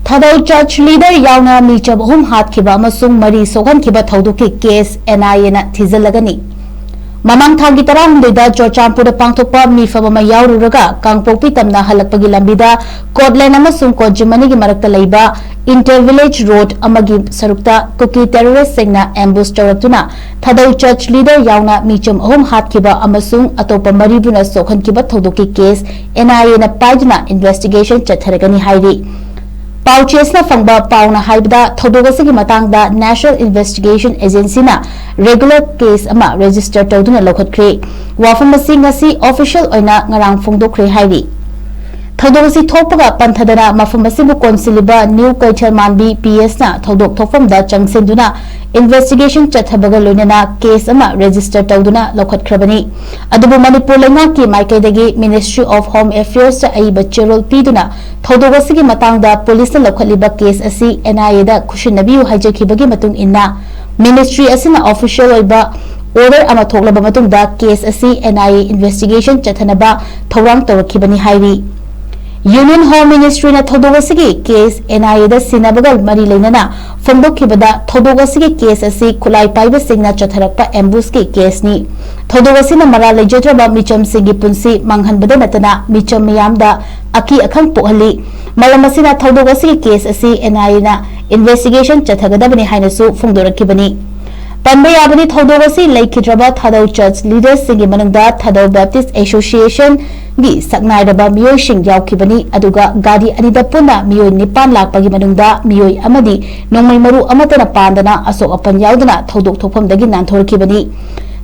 थादौ church leader यावना मीचम अहुम हातखिबा अमसुंग मरी सोहनखिबा थौदुकी केस NIA ना थिजलगनी ममांग थांगी तराहुंदोइदा चोरचामपुर पांथोकपा मीफम अमा यावरुरगा कांगपोकपी तमना हलकपगी लंबिदा कोटलैंड अमसुंग कोटजिमनीगी मरक्ता लैबा इंटर विलेज रोड अमगी सरुक्ता कुकी टेररिस्ट सिंगना एम्बुश तौरक्तुना थादौ चर्च लीडर यावना मीचम अहुम हातखिबा अमसुंग अतोपा मरीबुना सोखनखिबा थौदुकी केस NIA ना पाइदुना इन्वेस्टिगेशन चथरगनी हाइरी पाउचेसना फंगबा पाउना हाइबदा थौदोगसिगी मतांगदा नेशनल इन्वेस्टिगेशन एजेंसी ना रेगुलर केस अमा रजिस्टर तौदुना लौखटख्रे वाफम ngasi ऑफिशियल ओइना ngarang फोंदोखरे हाइरी थौदोगसि थोपगा पंथदना मफमसिबु कोनसिलिबा न्यू कैथल मानबी PS ना थौदोक थोफमदा चंगसिंदुना इन्वेस्टिगेशन चथबगा लोइनना केस अमा रजिस्टर तौदुना लौखटख्रबनी अदुबु मणिपुर लेंगाकी माइकेदगी मिनिस्ट्री ऑफ होम अफेयर्स अइबा चेरोल पीदुना थौदोगसिगी मतांगदा पुलिस लौखटलिबा केस असि NIA दा खुशिनबियु हाइजखिबगी मतुंग इन्ना मिनिस्ट्री असिना ऑफिशियल ओइबा ऑर्डर अमा थोकलबा मतुंगदा केस असि NIA इन्वेस्टिगेशन चथनबा थौरांग तौरखिबनी हाइरी यूनियन होम मिनिस्ट्री ना थौदोगसिगी केस NIA दा सिनाबगल मरी लेनना फोंदोखिबदा थौदोगसिगी केस असि खुलाई पाइबा सिंगना चथरकपा एम्बुश की केसनी थौदोगसिना मरा लेजद्रबा मिचम सिंगी पुंसी मांगहनबदा नतना मिचम मियामदा अकी अखंग पोहली मरमसिना थौदोगसिगी केस असि NIA ना इन्वेस्टिगेशन चथगदबनी हाइनसु फोंदोरखिबनी पन्बे याबनी थौदोगसि लेखिद्रबा थादौ चर्च लीडर्स सिंगी मनंगदा थादौ बैप्टिस्ट एसोसिएशन गी सकनाइरबा मियोइसिंग यावखिबनी अदुगा गाड़ी अनिदा पुना मियोइ 9 लाखपगी मनंगदा मियोइ अमदी नोंमै मरु अमतना पांदना असोक अपन यावदना थौदोक थोफमदगी नांथोरखिबनी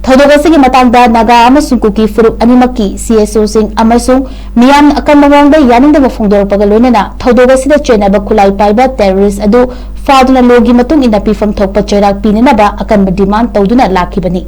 थौदोगसिगी मतांगदा नागा अमसुंग कुकी फुरुप अनिमकी CSO सिंग अमसुंग मियाम अकन मवंगदा यानिंगदबा फोंदोरपगा लोइनना थौदोगसिदा चेनबा खुलाई पाइबा टेररिस्ट अदु फादुना लोगी मतुंग इना पीफम थोकपा चैराक पीननबा अकन डिमांड तौदुना लाखिबनी।